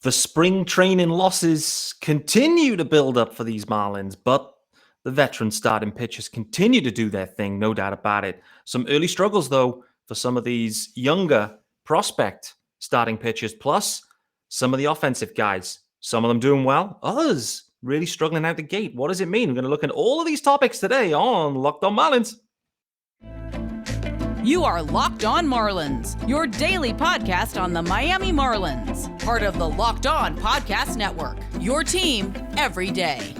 The spring training losses continue to build up for these Marlins, but the veteran starting pitchers continue to do their thing, no doubt about it. Some early struggles, though, for some of these younger prospect starting pitchers, plus some of the offensive guys. Some of them doing well, others really struggling out the gate. What does it mean? We're going to look at all of these topics today on Locked On Marlins. You are Locked On Marlins, your daily podcast on the Miami Marlins. Part of the Locked On Podcast Network, your team every day.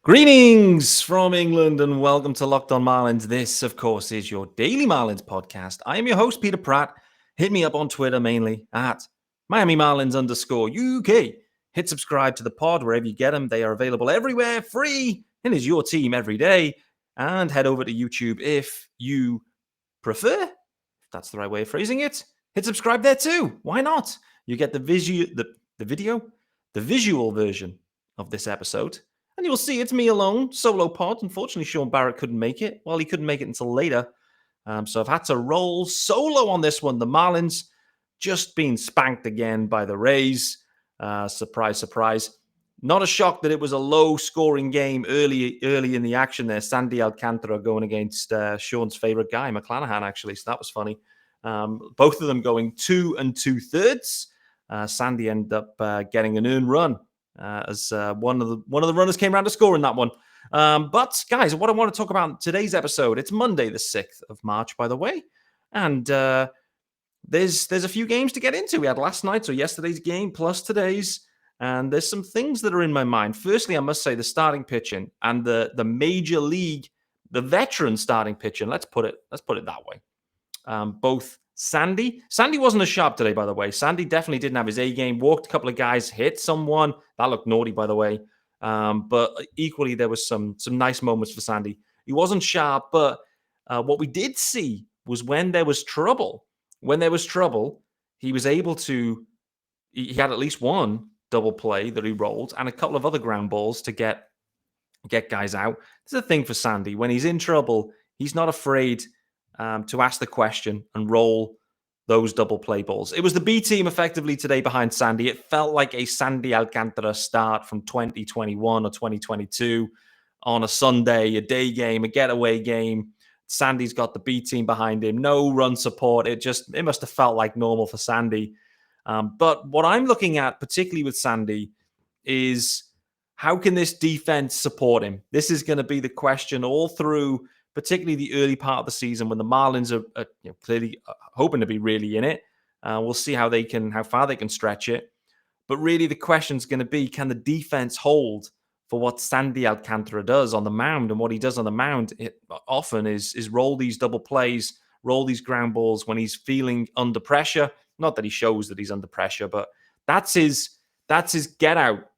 Greetings from England and welcome to Locked On Marlins. This, of course, is your daily Marlins podcast. I am your host, Peter Pratt. Hit me up on Twitter mainly at Miami Marlins _UK. Hit subscribe to the pod wherever you get them. They are available everywhere, free, and is your team every day. And head over to YouTube if you prefer, if that's the right way of phrasing it. Hit subscribe there too. Why not? You get the visual version of this episode. And you'll see it's me alone, solo pod. Unfortunately, Sean Barrett couldn't make it. Well, he couldn't make it until later. So I've had to roll solo on this one. The Marlins just been spanked again by the Rays. Surprise, surprise. Not a shock that it was a low-scoring game early in the action there. Sandy Alcantara going against Sean's favorite guy, McClanahan, actually. So that was funny. Both of them going 2 2/3. Sandy ended up getting an earned run. As one of the runners came around to score in that one. But guys, what I want to talk about in today's episode, it's Monday, the 6th of March, by the way. And there's a few games to get into. We had last night's or yesterday's game plus today's. And there's some things that are in my mind. Firstly, I must say the starting pitching and the major league, the veteran starting pitching. Let's put it that way. Both Sandy wasn't as sharp today, by the way. Sandy definitely didn't have his A game. Walked a couple of guys, hit someone. That looked naughty, by the way. But equally, there was some nice moments for Sandy. He wasn't sharp, but what we did see was when there was trouble, he was able to. He had at least one double play that he rolled and a couple of other ground balls to get guys out. This is a thing for Sandy. When he's in trouble, he's not afraid to ask the question and roll those double play balls. It was the B team effectively today behind Sandy. It felt like a Sandy Alcantara start from 2021 or 2022 on a Sunday, a day game, a getaway game. Sandy's got the B team behind him. No run support. It must have felt like normal for Sandy. But what I'm looking at, particularly with Sandy, is how can this defense support him? This is going to be the question all through, particularly the early part of the season when the Marlins are clearly hoping to be really in it. We'll see how far they can stretch it. But really the question is going to be, can the defense hold for what Sandy Alcantara does on the mound? And what he does on the mound often is roll these double plays, roll these ground balls when he's feeling under pressure. Not that he shows that he's under pressure, but that's his get out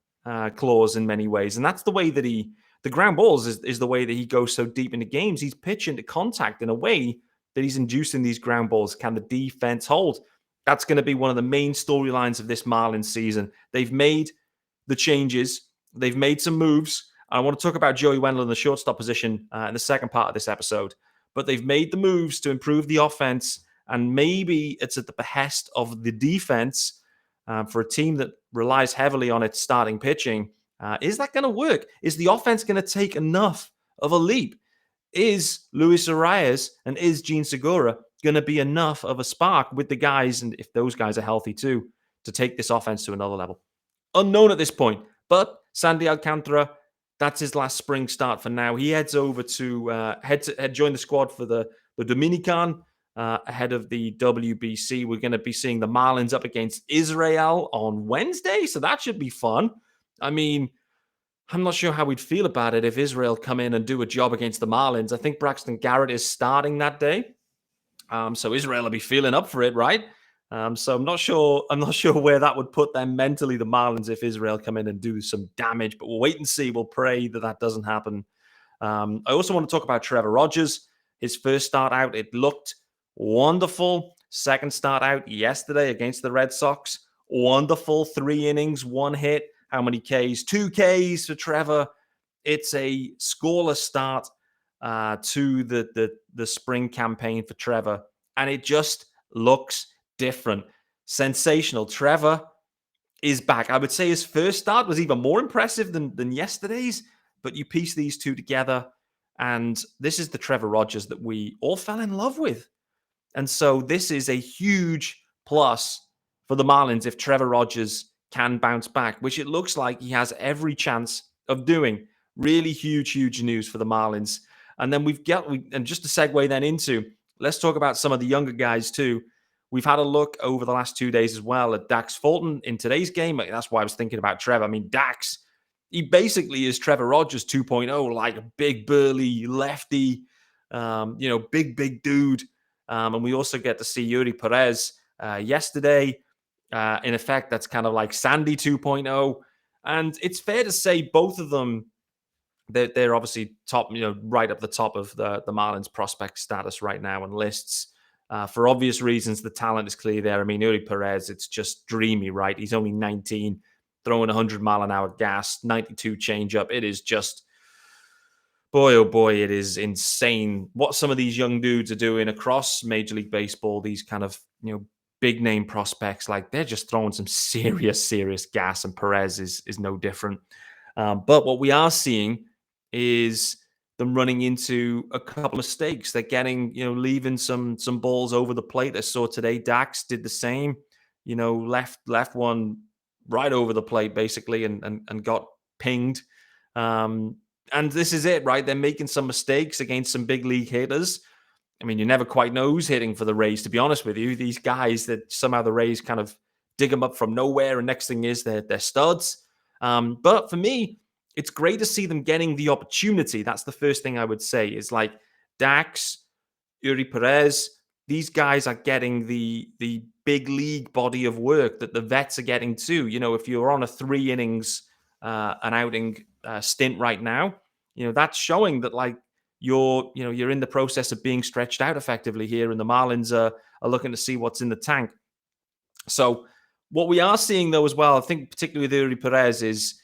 clause in many ways. And that's the way that the ground balls is the way that he goes so deep into games. He's pitching to contact in a way that he's inducing these ground balls. Can the defense hold? That's going to be one of the main storylines of this Marlins season. They've made the changes. They've made some moves. I want to talk about Joey Wendle in the shortstop position in the second part of this episode. But they've made the moves to improve the offense, and maybe it's at the behest of the defense for a team that relies heavily on its starting pitching. Is that going to work? Is the offense going to take enough of a leap? Is Luis Arias and is Gene Segura going to be enough of a spark with the guys, and if those guys are healthy too, to take this offense to another level? Unknown at this point, but Sandy Alcantara, that's his last spring start for now. He heads over to join the squad for the Dominican ahead of the WBC. We're going to be seeing the Marlins up against Israel on Wednesday, so that should be fun. I mean, I'm not sure how we'd feel about it if Israel come in and do a job against the Marlins. I think Braxton Garrett is starting that day. So Israel will be feeling up for it, right? So I'm not sure where that would put them mentally, the Marlins, if Israel come in and do some damage. But we'll wait and see. We'll pray that doesn't happen. I also want to talk about Trevor Rogers. His first start out, it looked wonderful. Second start out yesterday against the Red Sox. Wonderful 3 innings, 1 hit. How many Ks? 2 Ks for Trevor. It's a scoreless start to the spring campaign for Trevor, and it just looks different. Sensational. Trevor is back. I would say his first start was even more impressive than yesterday's, but you piece these two together, and this is the Trevor Rogers that we all fell in love with. And so this is a huge plus for the Marlins if Trevor Rogers can bounce back, which it looks like he has every chance of doing. Really huge news for the Marlins. And then and just to segue then into, let's talk about some of the younger guys too. We've had a look over the last 2 days as well at Dax Fulton in today's game. That's why I was thinking about Trevor. I mean, Dax, he basically is Trevor Rogers 2.0, like a big, burly lefty, big dude. And we also get to see Yuri Perez yesterday. In effect, that's kind of like Sandy 2.0. And it's fair to say both of them, they're obviously top, right up the top of the Marlins prospect status right now on lists. For obvious reasons, the talent is clear there. I mean, Yuri Perez, it's just dreamy, right? He's only 19, throwing 100-mile-an-hour gas, 92 changeup. It is just, boy, oh boy, it is insane what some of these young dudes are doing across Major League Baseball. These kind of, big name prospects, like they're just throwing some serious gas, and Perez is no different. But what we are seeing is them running into a couple of mistakes. They're getting, leaving some balls over the plate. I saw today Dax did the same, left one right over the plate basically and got pinged. And this is it, right? They're making some mistakes against some big league hitters. I mean, you never quite know who's hitting for the Rays, to be honest with you. These guys that somehow the Rays kind of dig them up from nowhere, and next thing is they're studs. But for me, it's great to see them getting the opportunity. That's the first thing I would say is like Dax, Yuri Perez, these guys are getting the big league body of work that the vets are getting too. If you're on a 3 innings an outing stint right now, that's showing that like you're in the process of being stretched out effectively here, and the Marlins are looking to see what's in the tank. So what we are seeing though as well, I think particularly with Yuri Perez, is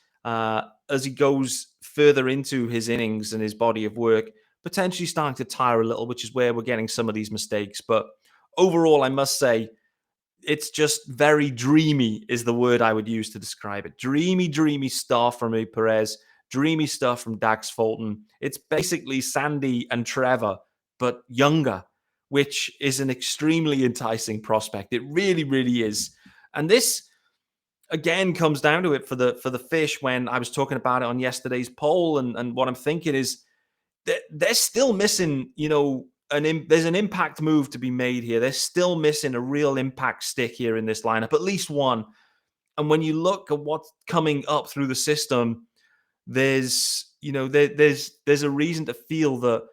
as he goes further into his innings and his body of work, potentially starting to tire a little, which is where we're getting some of these mistakes. But overall, I must say, it's just very dreamy is the word I would use to describe it. Dreamy stuff from Perez, dreamy stuff from Dax Fulton. It's basically Sandy and Trevor, but younger, which is an extremely enticing prospect. It really is. And this, again, comes down to it for the Fish when I was talking about it on yesterday's poll. And what I'm thinking is they're still missing, there's an impact move to be made here. They're still missing a real impact stick here in this lineup, at least one. And when you look at what's coming up through the system, there's a reason to feel that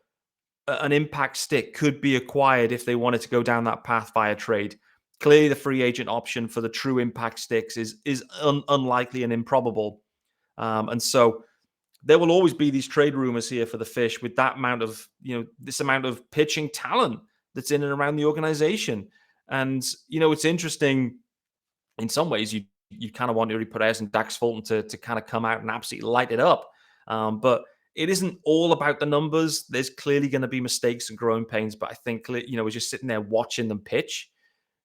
an impact stick could be acquired if they wanted to go down that path via trade. Clearly, the free agent option for the true impact sticks is unlikely and improbable. And so there will always be these trade rumors here for the Fish with that amount of, this amount of pitching talent that's in and around the organization. And, it's interesting in some ways. You kind of want Yuri Perez and Dax Fulton to kind of come out and absolutely light it up. But it isn't all about the numbers. There's clearly going to be mistakes and growing pains. But I think, as you're sitting there watching them pitch,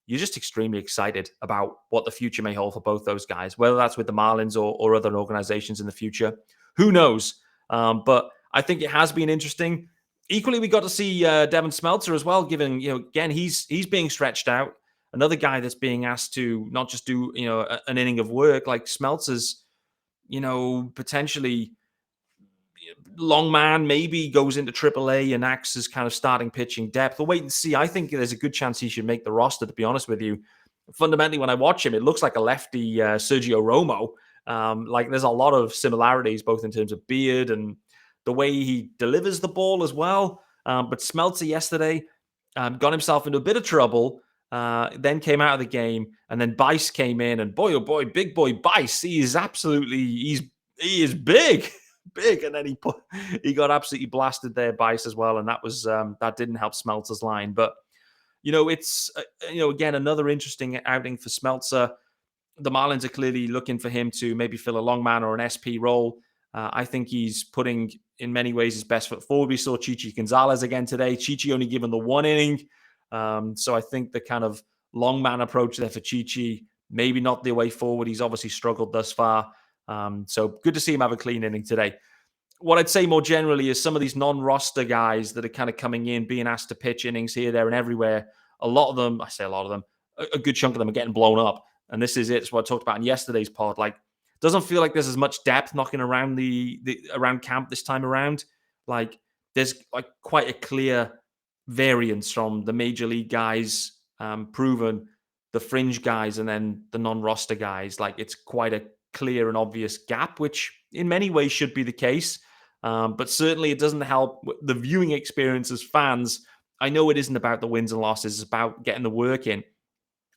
you're just extremely excited about what the future may hold for both those guys, whether that's with the Marlins or other organizations in the future. Who knows? But I think it has been interesting. Equally, we got to see Devin Smeltzer as well, given, again, he's being stretched out. Another guy that's being asked to not just do, an inning of work, like Smeltzer's, potentially long man, maybe goes into AAA and acts as kind of starting pitching depth. We'll wait and see. I think there's a good chance he should make the roster, to be honest with you. Fundamentally, when I watch him, it looks like a lefty Sergio Romo. Like there's a lot of similarities, both in terms of beard and the way he delivers the ball as well. But Smeltzer yesterday got himself into a bit of trouble, then came out of the game, and then Bice came in, and boy, oh boy, big boy Bice, he is big. Big, and then he got absolutely blasted there, Bice, as well, and that didn't help Smeltzer's line. But It's, again, another interesting outing for Smeltzer. The Marlins are clearly looking for him to maybe fill a long man or an SP role. I think he's putting, in many ways, his best foot forward. We saw Chichi Gonzalez again today. Chichi only given the 1 inning. So I think the kind of long man approach there for Chichi, maybe not the way forward. He's obviously struggled thus far. So good to see him have a clean inning today. What I'd say more generally is some of these non-roster guys that are kind of coming in, being asked to pitch innings here, there, and everywhere. A lot of them, a good chunk of them are getting blown up. And this is it. It's what I talked about in yesterday's pod. Like, doesn't feel like there's as much depth knocking around the around camp this time around. Like, there's like quite a clear variance from the major league guys, proven, the fringe guys, and then the non-roster guys. Like, it's quite a clear and obvious gap, which in many ways should be the case. But certainly it doesn't help the viewing experience as fans. I know it isn't about the wins and losses. It's about getting the work in.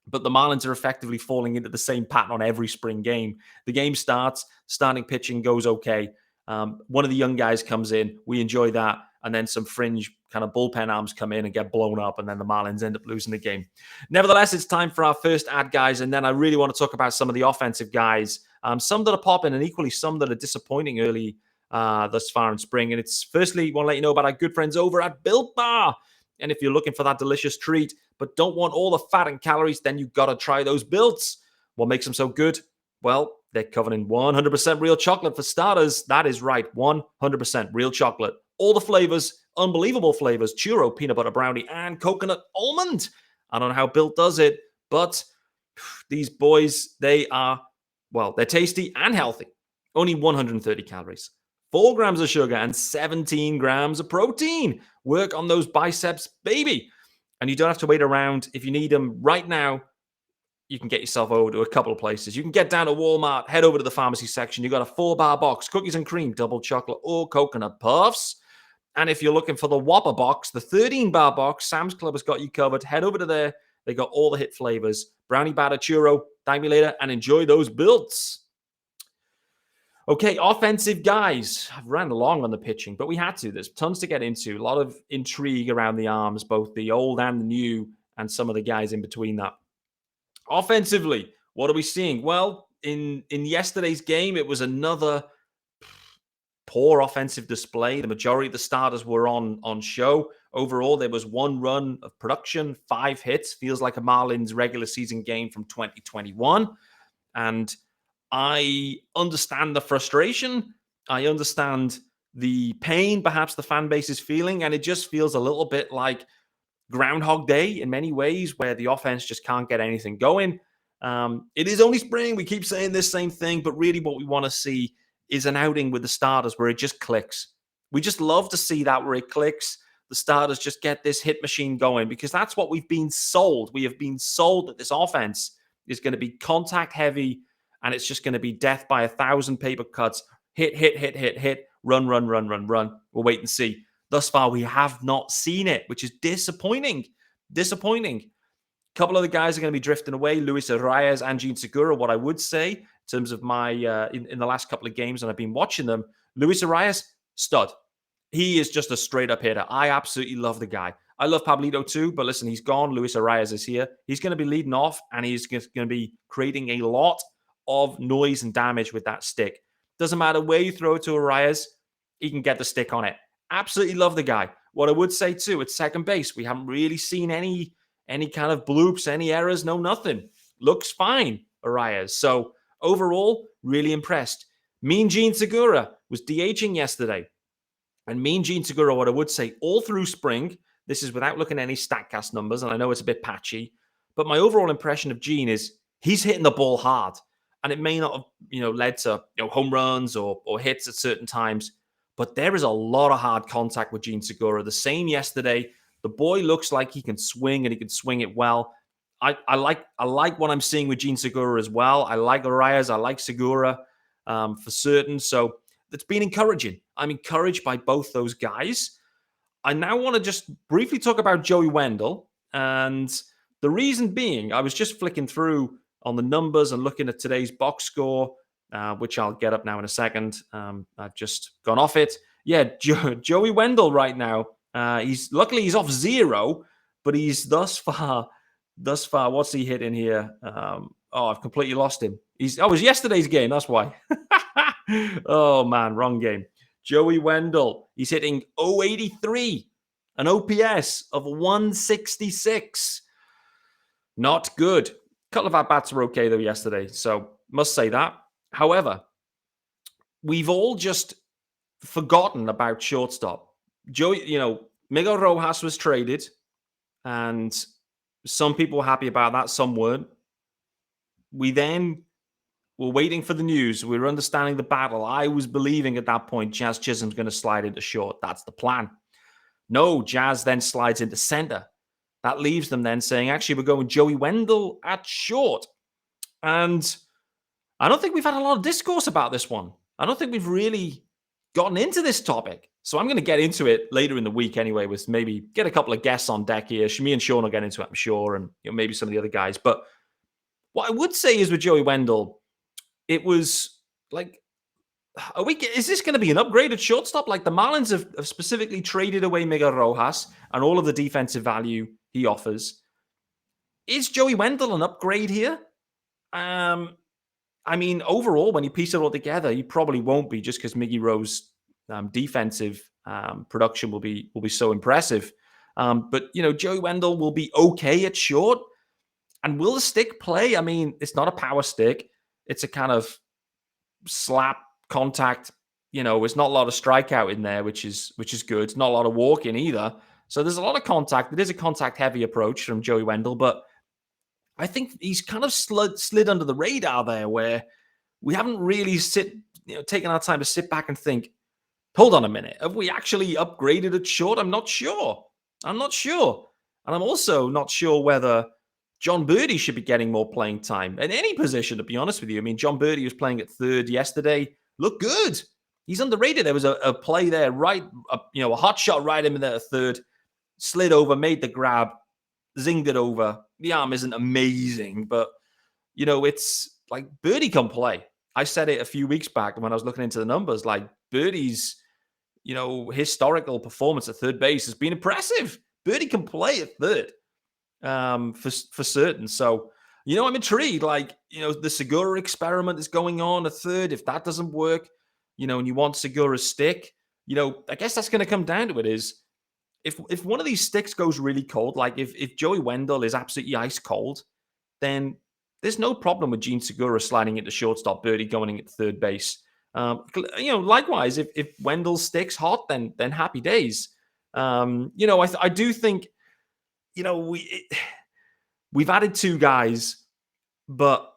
But the Marlins are effectively falling into the same pattern on every spring game. The game starts, starting pitching goes okay. One of the young guys comes in. We enjoy that. And then some fringe kind of bullpen arms come in and get blown up. And then the Marlins end up losing the game. Nevertheless, it's time for our first ad, guys. And then I really want to talk about some of the offensive guys. Some that are popping and equally some that are disappointing early thus far in spring. And it's firstly, want to let you know about our good friends over at Built Bar. And if you're looking for that delicious treat, but don't want all the fat and calories, then you've got to try those Builts. What makes them so good? Well, they're covered in 100% real chocolate for starters. That is right, 100% real chocolate. All the flavors, unbelievable flavors, churro, peanut butter brownie, and coconut almond. I don't know how Built does it, but these boys, they're tasty and healthy. Only 130 calories. 4 grams of sugar and 17 grams of protein. Work on those biceps, baby. And you don't have to wait around. If you need them right now, you can get yourself over to a couple of places. You can get down to Walmart, head over to the pharmacy section. You got a 4-bar box, cookies and cream, double chocolate, or coconut puffs. And if you're looking for the Whopper box, the 13-bar box, Sam's Club has got you covered. Head over to there. They got all the hit flavors. Brownie batter, churro. Thank me later and enjoy those Builts. Okay, offensive guys. I've ran along on the pitching, but we had to. There's tons to get into. A lot of intrigue around the arms, both the old and the new, and some of the guys in between that. Offensively, what are we seeing? Well, in yesterday's game, it was another poor offensive display. The majority of the starters were on show. Overall, there was 1 run of production, 5 hits. Feels like a Marlins regular season game from 2021. And I understand the frustration. I understand the pain perhaps the fan base is feeling, and it just feels a little bit like Groundhog Day in many ways, where the offense just can't get anything going. It is only spring. We keep saying this same thing, but really what we want to see is an outing with the starters where it just clicks. We just love to see that, where it clicks. The starters just get this hit machine going, because that's what we've been sold. We have been sold that this offense is going to be contact heavy, and it's just going to be death by 1,000 paper cuts. Hit, run. We'll wait and see. Thus far, we have not seen it, which is disappointing. A couple of the guys are going to be drifting away, Luis Arias and Jean Segura. What I would say, in terms of my, in the last couple of games, and I've been watching them, Luis Arias, stud. He is just a straight-up hitter. I absolutely love the guy. I love Pablito too, but listen, he's gone. Luis Arias is here. He's going to be leading off, and he's going to be creating a lot of noise and damage with that stick. Doesn't matter where you throw it to Arias, he can get the stick on it. Absolutely love the guy. What I would say too, at second base, we haven't really seen any kind of bloops, any errors, no nothing. Looks fine, Arias. So overall, really impressed. Mean Gene Segura was DHing yesterday. And Mean Gene Segura, what I would say, all through spring, this is without looking at any StatCast numbers, and I know it's a bit patchy, but my overall impression of Gene is he's hitting the ball hard. And it may not have, led to home runs or hits at certain times, but there is a lot of hard contact with Gene Segura. The same yesterday. The boy looks like he can swing, and he can swing it well. I like what I'm seeing with Gene Segura as well. I like Arias. I like Segura for certain. So it's been encouraging. I'm encouraged by both those guys. I now want to just briefly talk about Joey Wendle. And the reason being, I was just flicking through on the numbers and looking at today's box score, which I'll get up now in a second. I've just gone off it. Yeah, Joey Wendle right now. He's off 0, but he's thus far, what's he hitting here? I've completely lost him. It was yesterday's game. That's why. Oh man, wrong game. Joey Wendle, he's hitting 083, an OPS of 166. Not good. A couple of at-bats were okay though yesterday, so must say that. However, we've all just forgotten about shortstop. Joey, Miguel Rojas was traded, and some people were happy about that, some weren't. We then were waiting for the news. We were understanding the battle. I was believing at that point Jazz Chisholm's going to slide into short. That's the plan. No, Jazz then slides into center. That leaves them then saying, actually, we're going Joey Wendle at short. And I don't think we've had a lot of discourse about this one. I don't think we've really gotten into this topic. So I'm going to get into it later in the week anyway, with maybe get a couple of guests on deck here. Me and Sean will get into it, I'm sure, and maybe some of the other guys. But what I would say is with Joey Wendle, it was like, is this going to be an upgrade at shortstop? Like the Marlins have specifically traded away Miguel Rojas and all of the defensive value he offers. Is Joey Wendle an upgrade here? I mean, overall, when you piece it all together, you probably won't be, just because Miggy Rowe's defensive production will be so impressive. But Joey Wendle will be okay at short. And will the stick play? I mean, it's not a power stick. It's a kind of slap contact. It's not a lot of strikeout in there, which is good. It's not a lot of walking either. So there's a lot of contact. It is a contact-heavy approach from Joey Wendle, but I think he's kind of slid under the radar there, where we haven't really taken our time to sit back and think, hold on a minute, have we actually upgraded at short? I'm not sure. And I'm also not sure whether John Birdie should be getting more playing time at any position, to be honest with you. I mean, John Birdie was playing at third yesterday. Looked good. He's underrated. There was a play there, a hot shot right in there at third, slid over, made the grab, zinged it over. The arm isn't amazing, but, it's like Birdie can play. I said it a few weeks back when I was looking into the numbers, like Birdie's, historical performance at third base has been impressive. Birdie can play at third. For certain. So, I'm intrigued. Like, the Segura experiment is going on at third. If that doesn't work, and you want Segura's stick, I guess that's going to come down to it is if one of these sticks goes really cold, like if Joey Wendle is absolutely ice cold, then there's no problem with Gene Segura sliding into shortstop, Birdie going at third base. Likewise, if Wendle sticks hot, then happy days. I do think, we've added two guys, but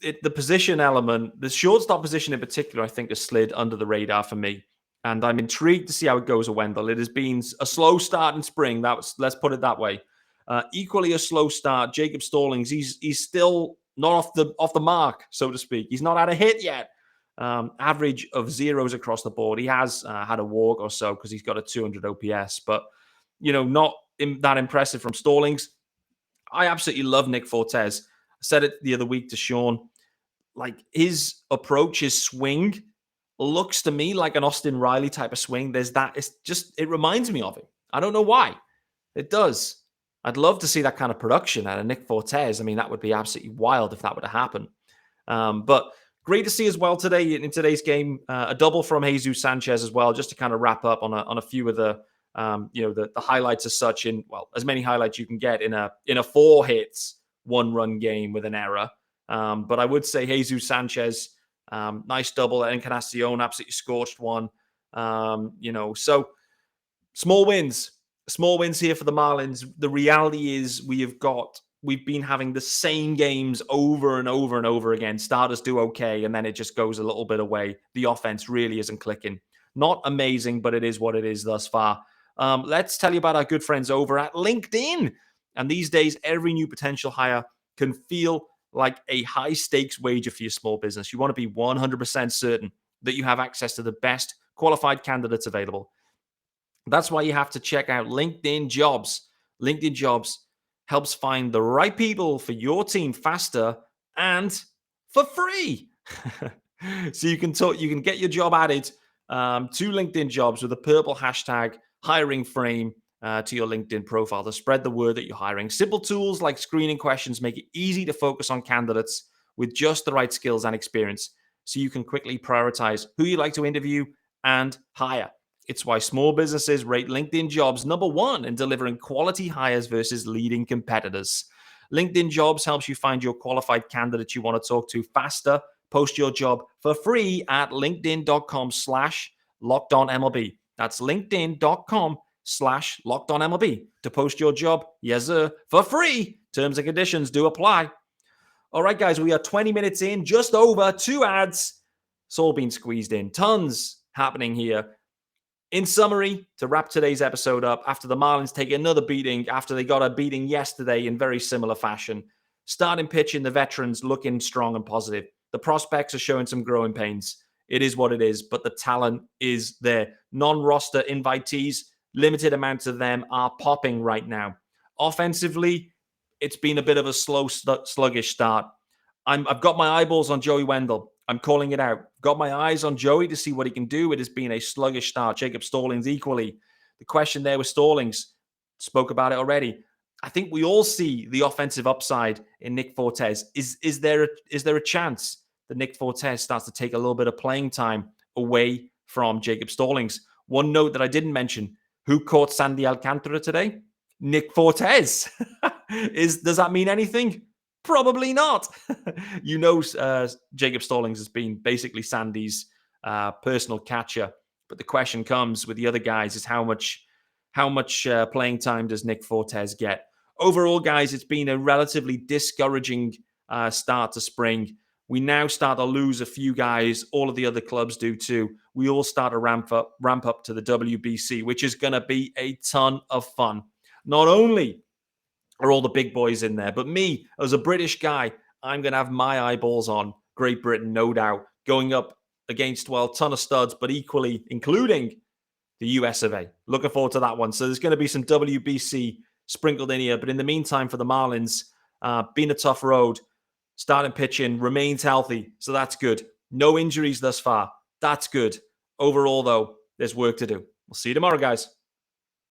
the position element, the shortstop position in particular, I think has slid under the radar for me. And I'm intrigued to see how it goes with Wendle. It has been a slow start in spring. Let's put it that way. Equally a slow start. Jacob Stallings, he's still not off the mark, so to speak. He's not had a hit yet. Average of zeros across the board. He has had a walk or so because he's got a 200 OPS, but not that impressive from Stallings. I absolutely love Nick Fortes. I said it the other week to Sean. Like his approach, his swing looks to me like an Austin Riley type of swing. It reminds me of him. I don't know why. It does. I'd love to see that kind of production out of Nick Fortes. I mean, that would be absolutely wild if that were to happen. But great to see as well today in today's game, a double from Jesus Sanchez as well, just to kind of wrap up on a few of the highlights as such, as many highlights you can get in a 4 hits, 1 run game with an error. But I would say Jesus Sanchez, nice double. Encarnacion, absolutely scorched one. So small wins here for the Marlins. The reality is we've been having the same games over and over and over again. Starters do okay, and then it just goes a little bit away. The offense really isn't clicking. Not amazing, but it is what it is thus far. Let's tell you about our good friends over at LinkedIn. And these days, every new potential hire can feel like a high-stakes wager for your small business. You want to be 100% certain that you have access to the best qualified candidates available. That's why you have to check out LinkedIn Jobs. LinkedIn Jobs helps find the right people for your team faster and for free. So you can get your job added to LinkedIn Jobs with a purple hashtag hiring frame. to your LinkedIn profile to spread the word that you're hiring. Simple tools like screening questions make it easy to focus on candidates with just the right skills and experience so you can quickly prioritize who you'd like to interview and hire. It's why small businesses rate LinkedIn Jobs #1 in delivering quality hires versus leading competitors. LinkedIn Jobs helps you find your qualified candidates you want to talk to faster. Post your job for free at linkedin.com/LockedOnMLB. That's linkedin.com/LockedOnMLB to post your job, yes sir, for free. Terms and conditions do apply. All right, guys, we are 20 minutes in, just over 2 ads. It's all been squeezed in. Tons happening here. In summary, to wrap today's episode up, after the Marlins take another beating, after they got a beating yesterday in very similar fashion, starting pitching, the veterans looking strong and positive. The prospects are showing some growing pains. It is what it is, but the talent is there. Non-roster invitees, limited amounts of them are popping right now. Offensively, it's been a bit of a slow, sluggish start. I've got my eyeballs on Joey Wendle. I'm calling it out. Got my eyes on Joey to see what he can do. It has been a sluggish start. Jacob Stallings equally. The question there with Stallings, spoke about it already. I think we all see the offensive upside in Nick Fortes. Is there a chance that Nick Fortes starts to take a little bit of playing time away from Jacob Stallings? One note that I didn't mention, who caught Sandy Alcantara today? Nick Fortes. Does that mean anything? Probably not. Jacob Stallings has been basically Sandy's personal catcher. But the question comes with the other guys is how much playing time does Nick Fortes get? Overall, guys, it's been a relatively discouraging start to spring. We now start to lose a few guys. All of the other clubs do too. We all start to ramp up to the WBC, which is going to be a ton of fun. Not only are all the big boys in there, but me, as a British guy, I'm going to have my eyeballs on Great Britain, no doubt, going up against, well, a ton of studs, but equally including the US of A. Looking forward to that one. So there's going to be some WBC sprinkled in here. But in the meantime, for the Marlins, been a tough road. Starting pitching remains healthy, so that's good. No injuries thus far. That's good. Overall, though, there's work to do. We'll see you tomorrow, guys.